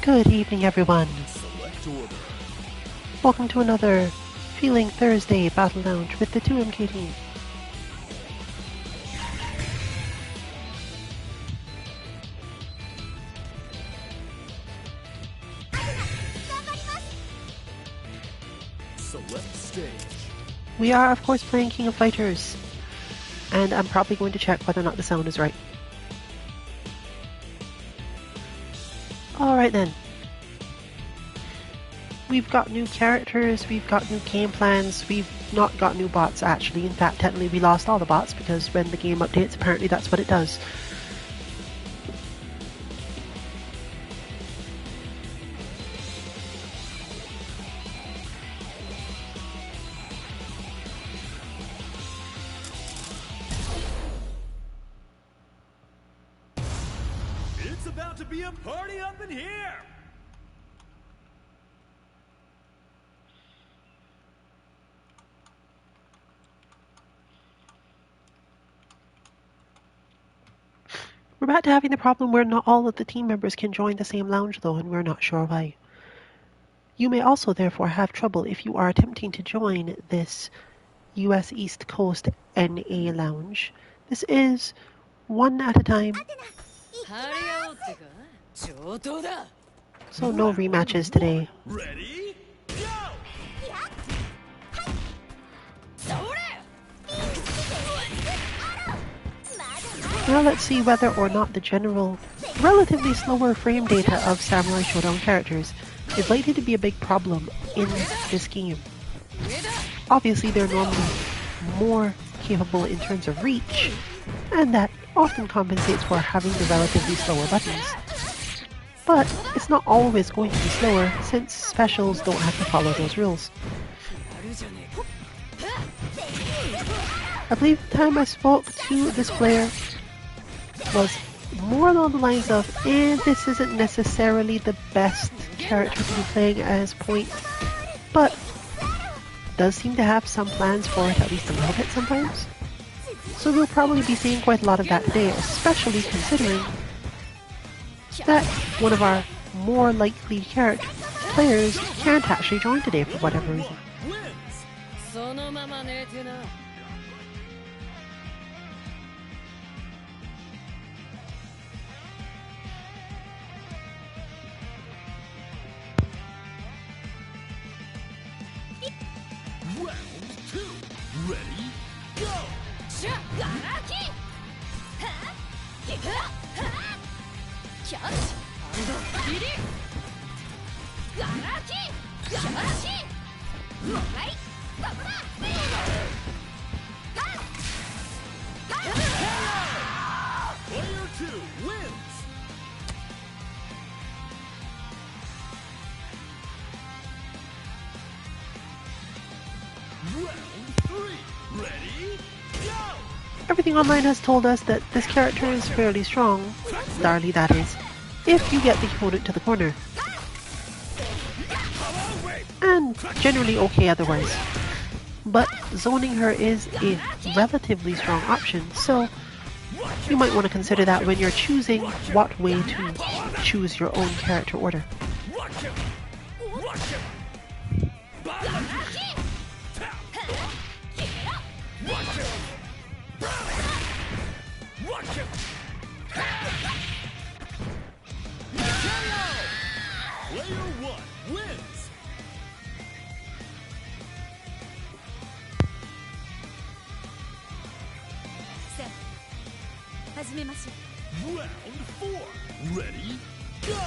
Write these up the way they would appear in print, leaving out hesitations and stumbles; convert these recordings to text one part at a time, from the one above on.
Good evening, everyone. Welcome to another Feeling Thursday Battle Lounge with the 2MK team. Select stage. We are, of course, playing King of Fighters, and I'm probably going to check whether or not the sound is right. Alright then. We've got new characters, we've got new game plans, we've not got new bots actually. In fact, technically we lost all the bots because when the game updates, apparently that's what it does. It's about to be a party up in here! We're back to having the problem where not all of the team members can join the same lounge though, and we're not sure why. You may also therefore have trouble if you are attempting to join this US East Coast NA lounge. This is one at a time, so no rematches today. Ready? Go! Now let's see whether or not the general, relatively slower frame data of Samurai Showdown characters is likely to be a big problem in this game. Obviously they're normally more capable in terms of reach, and that often compensates for having the relatively slower buttons. But it's not always going to be slower, since specials don't have to follow those rules. I believe the time I spoke to this player was more along the lines of, this isn't necessarily the best character to be playing as point, but does seem to have some plans for it at least a little bit sometimes. So we'll probably be seeing quite a lot of that today, especially considering that one of our more likely players can't actually join today for whatever reason. Round 2. Ready? Go! Player 2 wins! Round 3. Ready? Go! Everything online has told us that this character is fairly strong, Darly that is, if you get the opponent to the corner. And generally okay otherwise. But zoning her is a relatively strong option, so you might want to consider that when you're choosing what way to choose your own character order. Player 1 wins! Round 4. Ready? Go!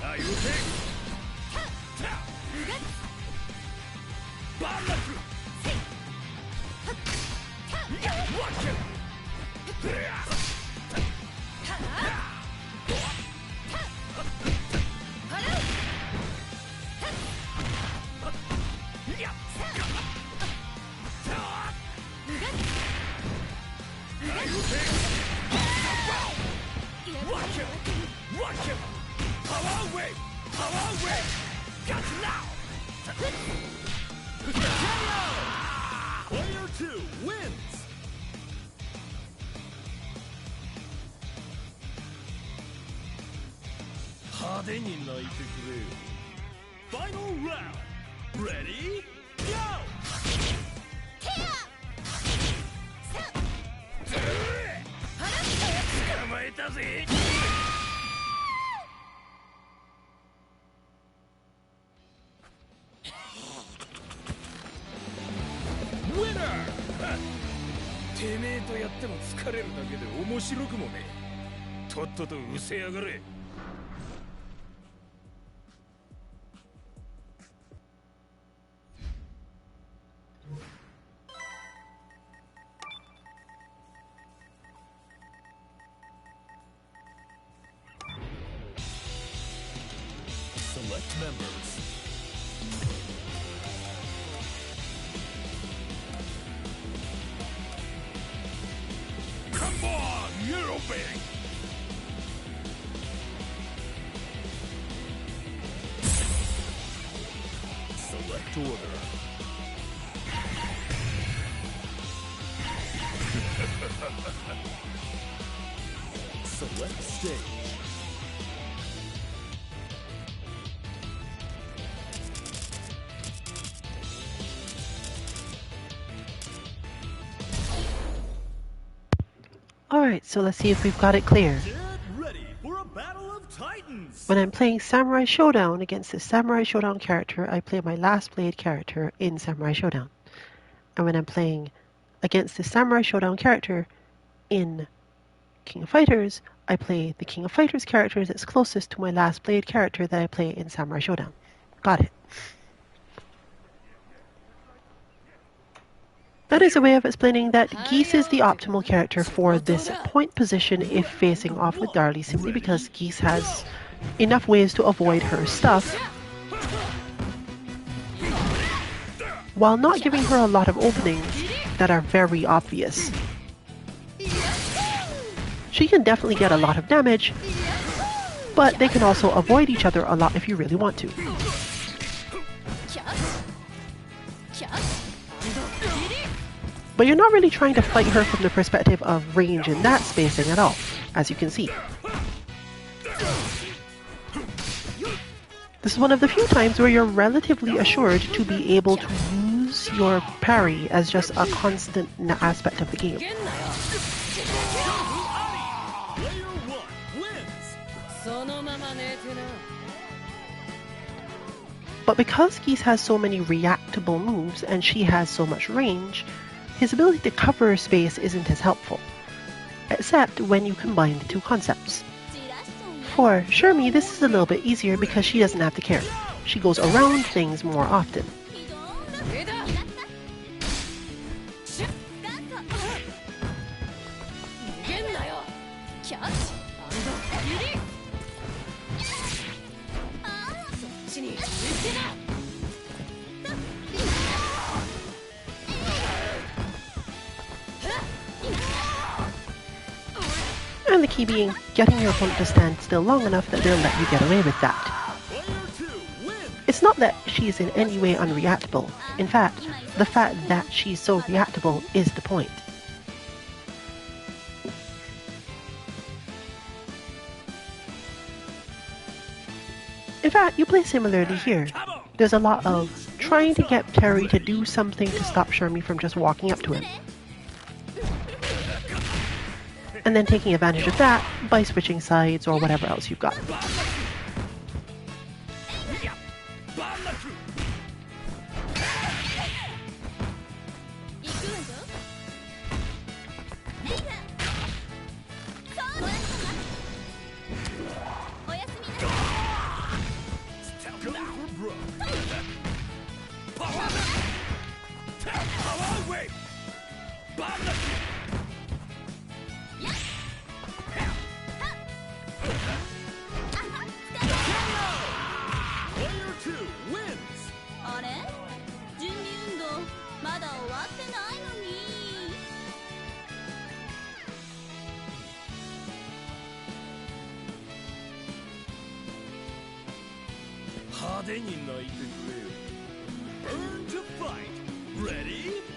Are you okay? Rock him! Power wave! Power wave! Got now! Player 2 wins! Final round! Ready? Go! Winner! てめえとやっても疲れるだけで面白くもねえ。とっととうせやがれ。Select members. Come on, you're obeying. Select order. Select stage. Alright, so let's see if we've got it clear. Get ready for a battle of titans. When I'm playing Samurai Showdown against the Samurai Showdown character, I play my last played character in Samurai Showdown. And when I'm playing against the Samurai Showdown character in King of Fighters, I play the King of Fighters character that's closest to my last played character that I play in Samurai Showdown. Got it. That is a way of explaining that Geese is the optimal character for this point position if facing off with Darlie, simply because Geese has enough ways to avoid her stuff, while not giving her a lot of openings that are very obvious. She can definitely get a lot of damage, but they can also avoid each other a lot if you really want to. But you're not really trying to fight her from the perspective of range in that spacing at all, as you can see. This is one of the few times where you're relatively assured to be able to use your parry as just a constant aspect of the game. But because Geese has so many reactable moves and she has so much range, his ability to cover space isn't as helpful, except when you combine the two concepts. For Shermie, this is a little bit easier because she doesn't have to carry. She goes around things more often. And the key being getting your opponent to stand still long enough that they'll let you get away with that. It's not that she's in any way unreactable. In fact, the fact that she's so reactable is the point. In fact, you play similarly here. There's a lot of trying to get Terry to do something to stop Shermie from just walking up to him, and then taking advantage of that by switching sides or whatever else you've got.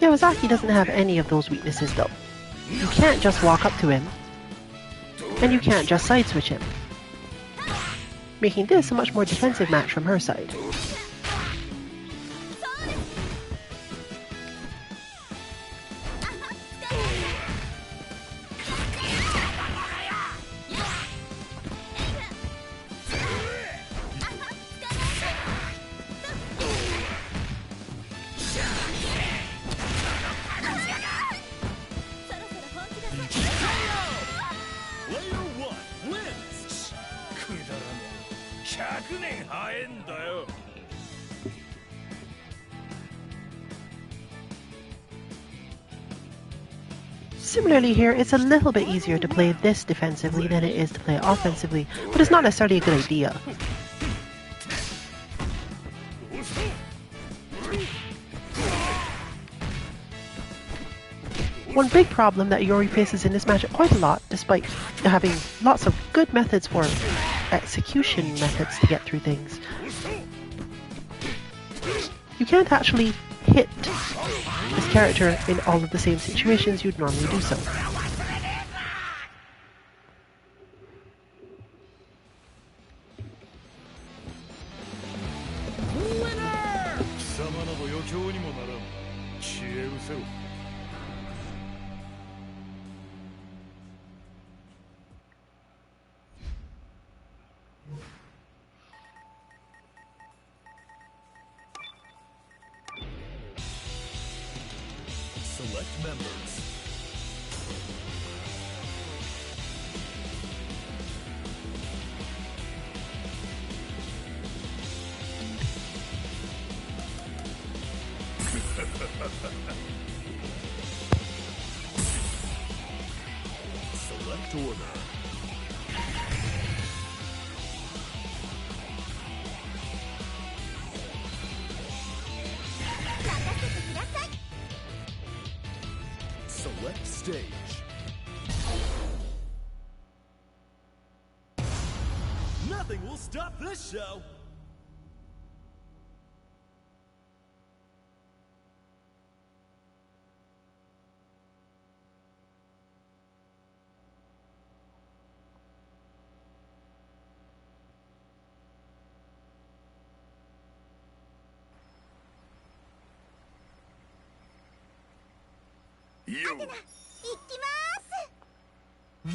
Yamazaki doesn't have any of those weaknesses though. You can't just walk up to him, and you can't just side switch him, making this a much more defensive match from her side. Similarly here, it's a little bit easier to play this defensively than it is to play it offensively, but it's not necessarily a good idea. One big problem that Yori faces in this matchup quite a lot, despite having lots of good methods for execution methods to get through things, you can't actually hit this character in all of the same situations you'd normally do so. Select members. Select order. Select stage. Nothing will stop this show. You.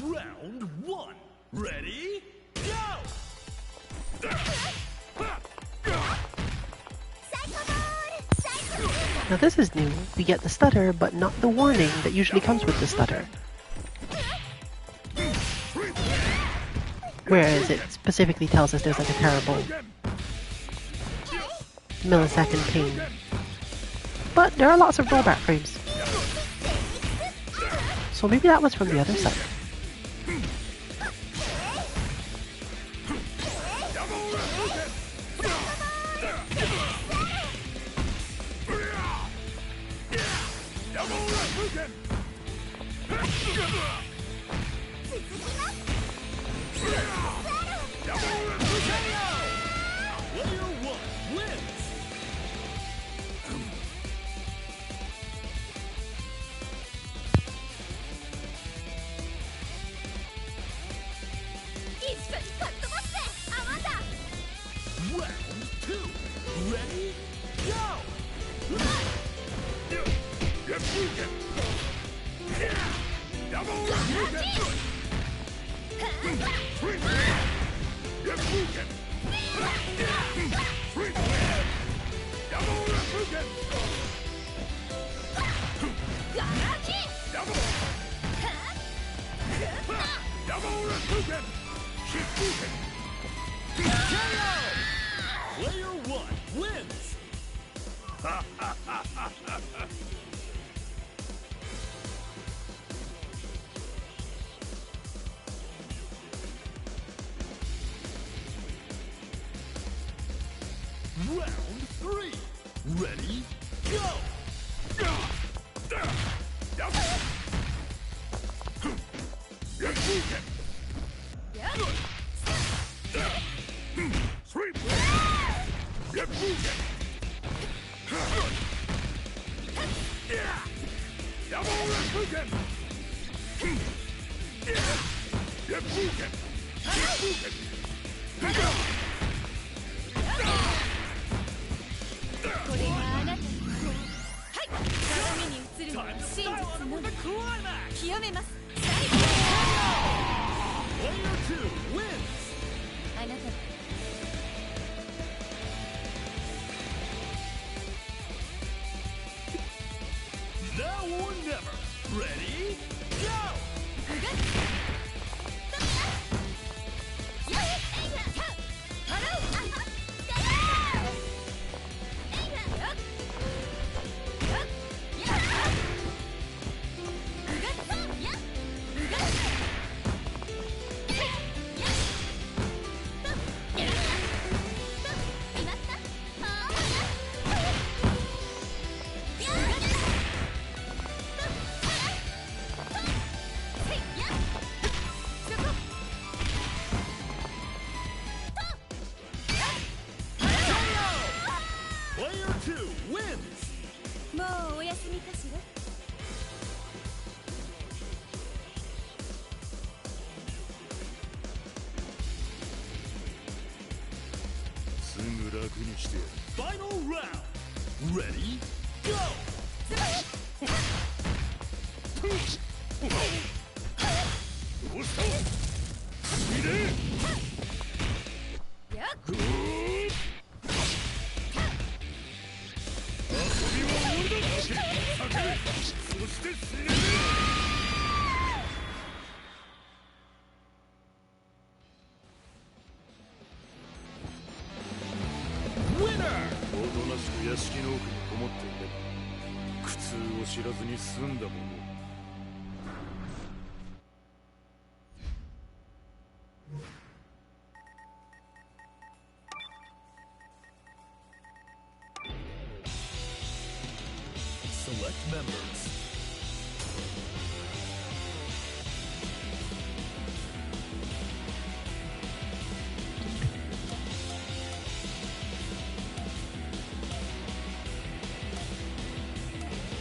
Round one. Ready? Go! Now this is new. We get the stutter, but not the warning that usually comes with the stutter. Whereas it specifically tells us there's like a terrible millisecond ping. But there are lots of rollback frames. So maybe that was from the other side. Player one wins! Round three. Ready? Go! Final round. Ready? Go! Select members.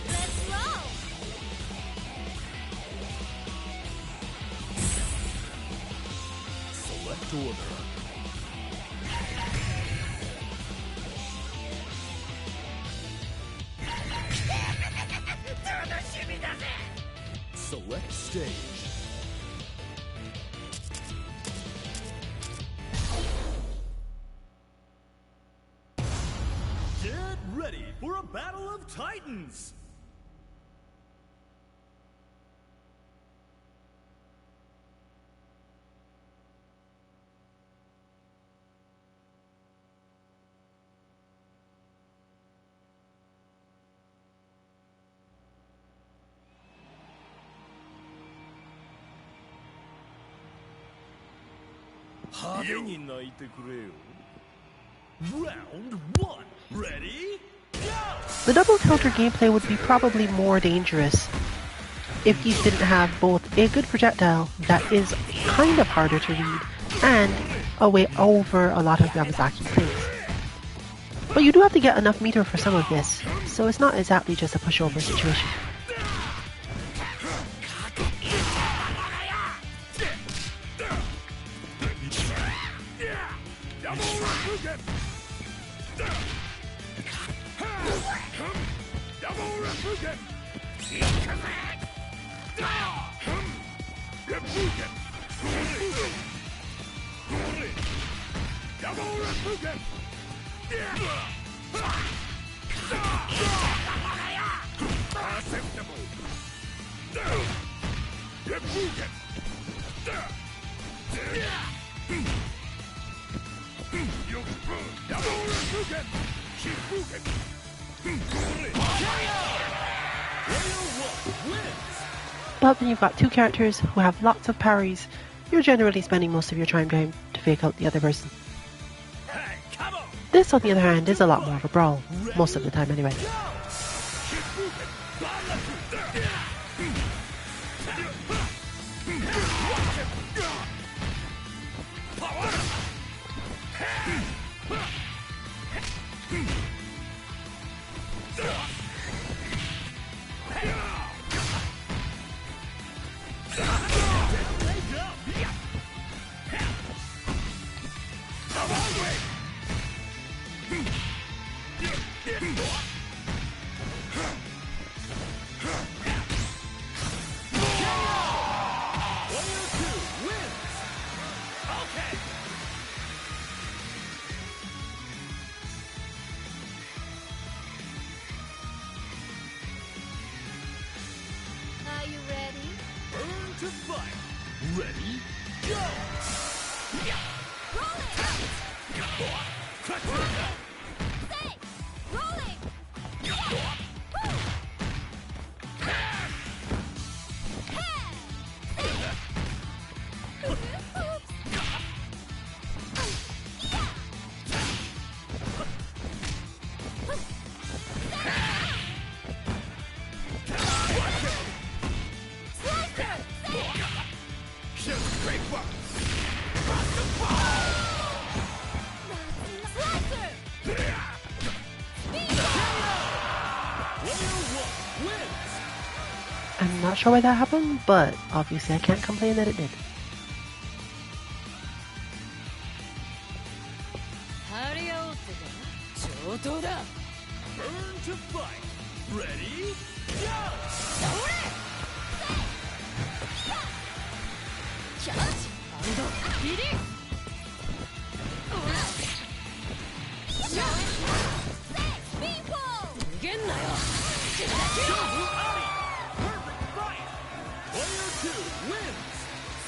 Let's roll. Select order. Select stage. Get ready for a battle of titans! Round one. Ready? Go! The double counter gameplay would be probably more dangerous if you didn't have both a good projectile that is kind of harder to read and a way over a lot of Yamazaki things. But you do have to get enough meter for some of this, so it's not exactly just a pushover situation. But when you've got two characters who have lots of parries, you're generally spending most of your time trying to fake out the other person. This, on the other hand, is a lot more of a brawl, most of the time anyway. Are you ready? Burn to fight. Ready? Go! Roll it! Cut it! Say! Rolling! I'm not sure why that happened, but obviously I can't complain that it did. Burn to fight. Ready? Go! Perfect fight! Player 2 wins!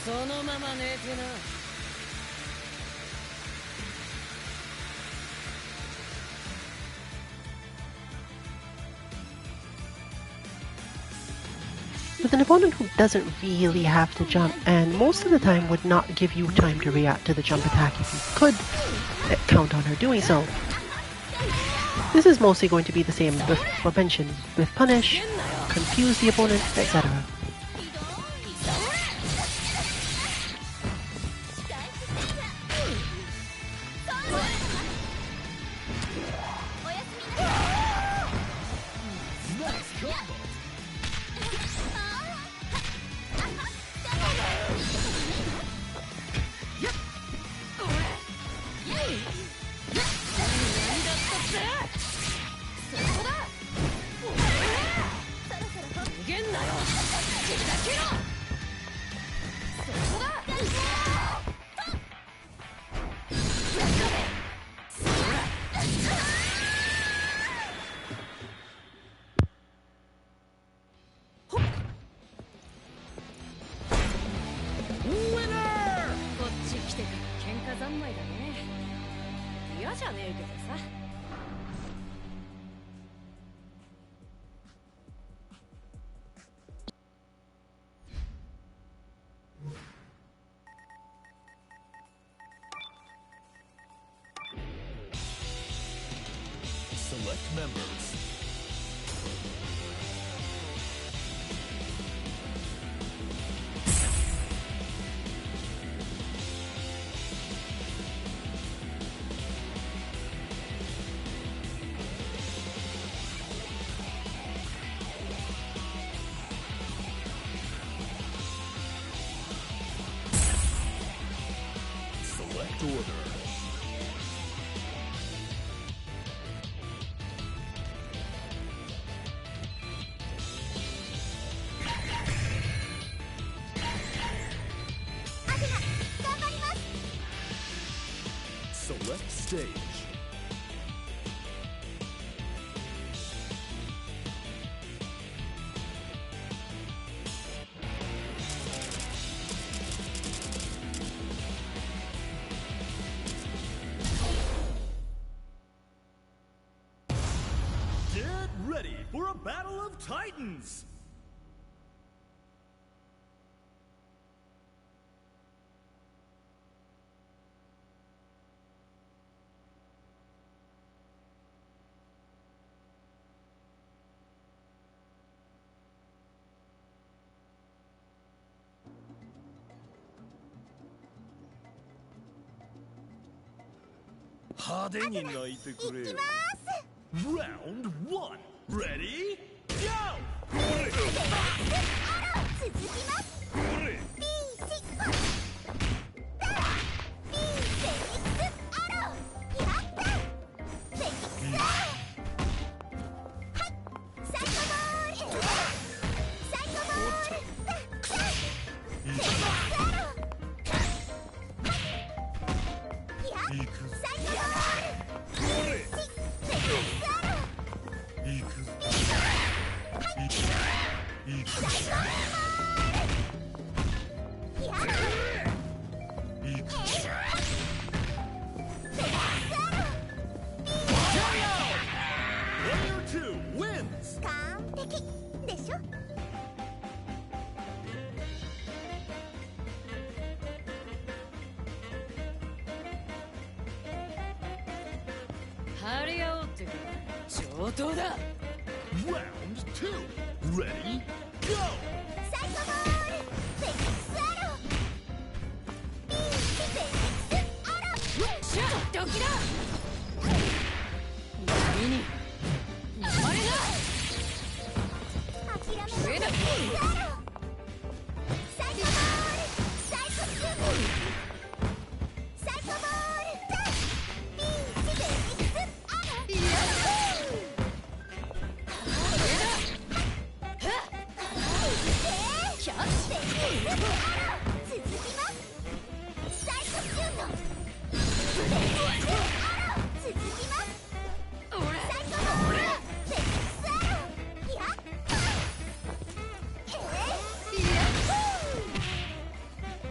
そのまま寝てな。With an opponent who doesn't really have to jump, and most of the time would not give you time to react to the jump attack if you could count on her doing so. This is mostly going to be the same with what mentioned with punish, confuse the opponent, etc. Select members. Select order. Select stage. Get ready for a battle of titans! Round 1. Ready? Go! 行くぞこれ行くぞ行くぞ行くぞPlayer 2 wins! 完璧でしょ。張り合おうってか上等だ。 Round 2 Ready? Go! サイコボールフェニックスアローフェニックスアローシュッドキだ。耳に生まれな。諦めない上だ。アローサイコボールサイコスキュービーサイコボールザビーチフェニックスアローやっ上だ。キャッチ。続きますサイコシュート続きます俺サイコボールフェニックスアローやっ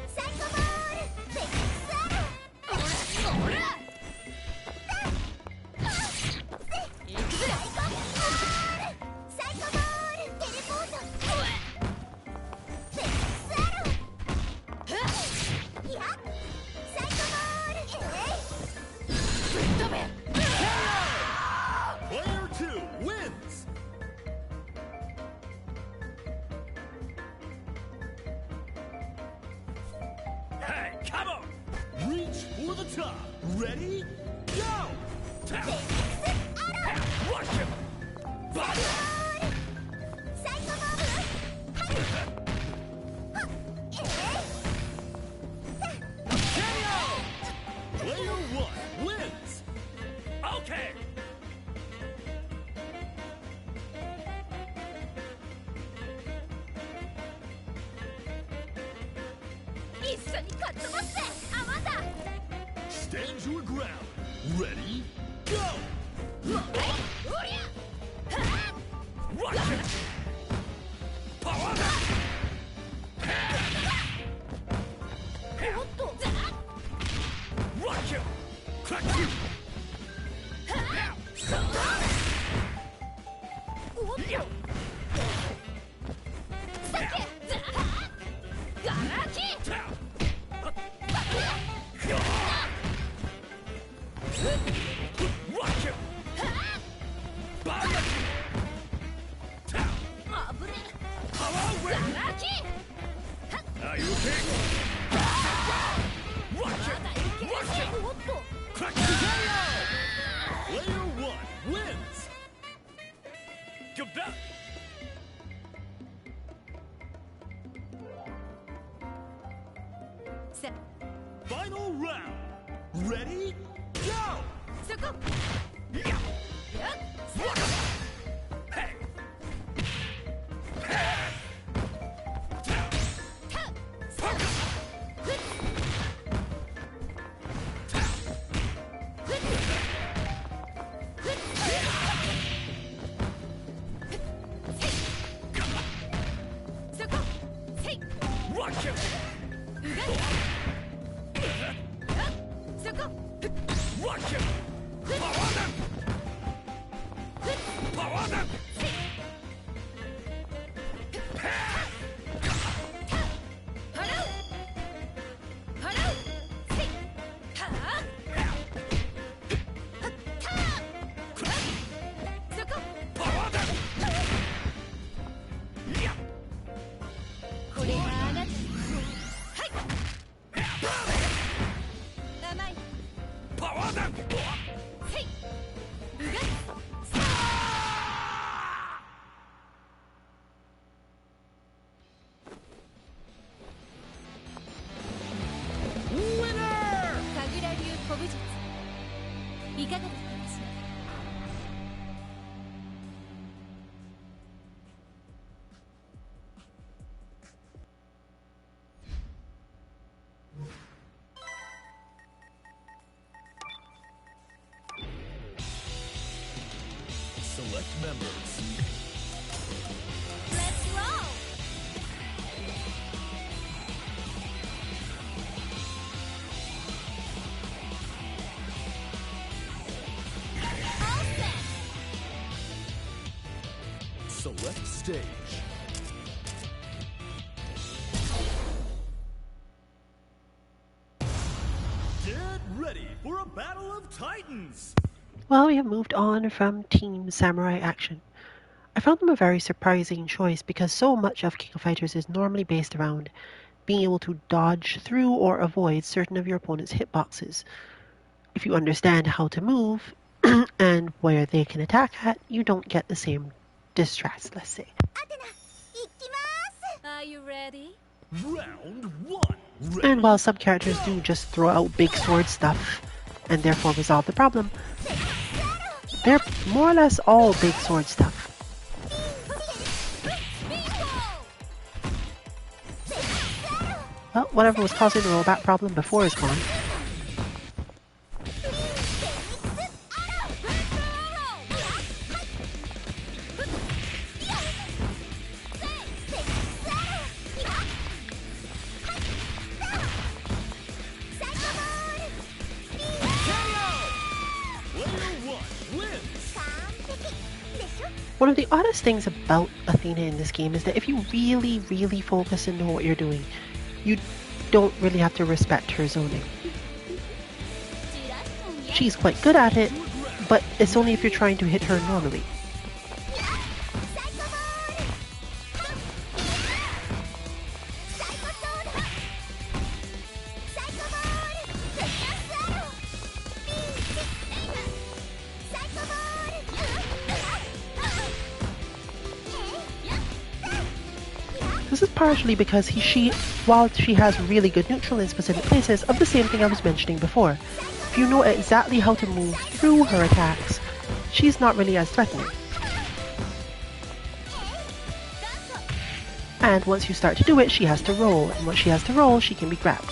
サイコボールフェニックスアロー俺行くぜ。サイコボールテレポートフェニックスアローやっサイコボールぶっ飛べ。 Player 2 wins! Hey, come on! Reach for the top! Ready? Go! Tap! Watch him! Body! サイコボールPlayer 1 wins! Okay! 一緒にかっ飛ばしてあまだ Stand your ground! Ready? Go! おりゃ Watch him! Power! おっと Watch him! Crack you! おっとさっけガラキ Tap! Watch him! Body! Tap! あぶね Power ガ win! ラキ Are you okay? Watch まだ him! いける Watch し him! おっと Crack you! Player 1 wins! Good bet! Final round! Ready? Go! そこ Yeah! やっ Hey! タさふっそこせい Watch him! うがいそこ Watch him! Power them! Power them! 払う払うせいはあたそこ Power them! Yeah! これがあなたはい甘い Power them! せいうがいさあ Winner! 神楽流古武術いかがだったかしら。Select members. Let's roll. All set. Select stage. Get ready for a battle of titans! Well, we have moved on from Team Samurai action. I found them a very surprising choice because so much of King of Fighters is normally based around being able to dodge through or avoid certain of your opponent's hitboxes. If you understand how to move and where they can attack at, you don't get the same distress, let's say. Atena, ikimasu. Are you ready? Round 1. Ready? And while some characters do just throw out big sword stuff and therefore resolve the problem, they're more or less all big sword stuff. Well, whatever was causing the rollback problem before is gone. One of the oddest things about Athena in this game is that if you really, really focus and know what you're doing, you don't really have to respect her zoning. She's quite good at it, but it's only if you're trying to hit her normally. This is partially because while she has really good neutral in specific places, of the same thing I was mentioning before. If you know exactly how to move through her attacks, she's not really as threatening. And once you start to do it, she has to roll, and once she has to roll, she can be grabbed.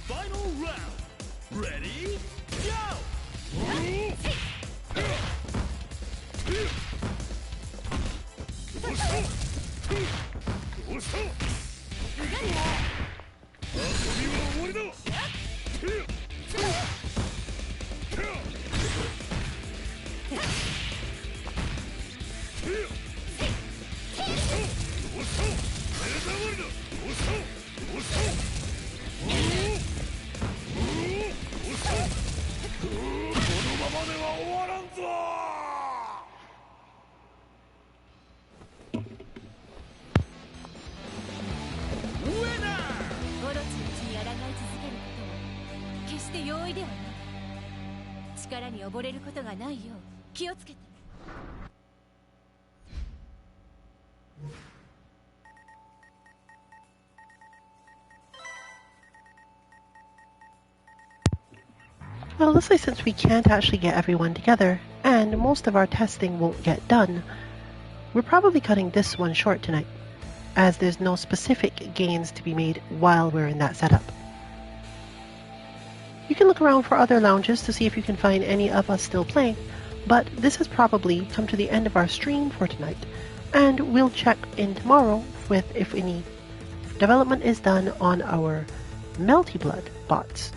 Final round. Ready? して容易ではない。力に溺れることがないよう気をつけて。Well, looks since we can't actually get everyone together, and most of our testing won't get done, we're probably cutting this one short tonight, as there's no specific gains to be made while we're in that setup. You can look around for other lounges to see if you can find any of us still playing, but this has probably come to the end of our stream for tonight, and we'll check in tomorrow with if any development is done on our Melty Blood bots.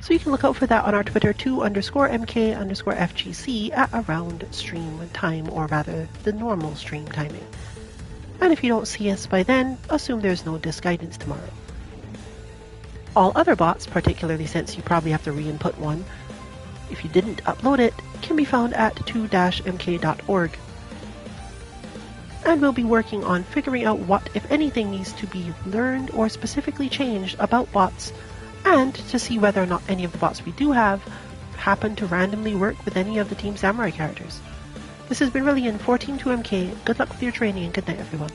So you can look out for that on our Twitter @2_MK_FGC at around stream time, or rather the normal stream timing. And if you don't see us by then, assume there's no disc guidance tomorrow. All other bots, particularly since you probably have to re-input one, if you didn't upload it, can be found at 2-mk.org. And we'll be working on figuring out what, if anything, needs to be learned or specifically changed about bots, and to see whether or not any of the bots we do have happen to randomly work with any of the Team Samurai characters. This has been Rillian for Team 2MK. Good luck with your training and good night, everyone.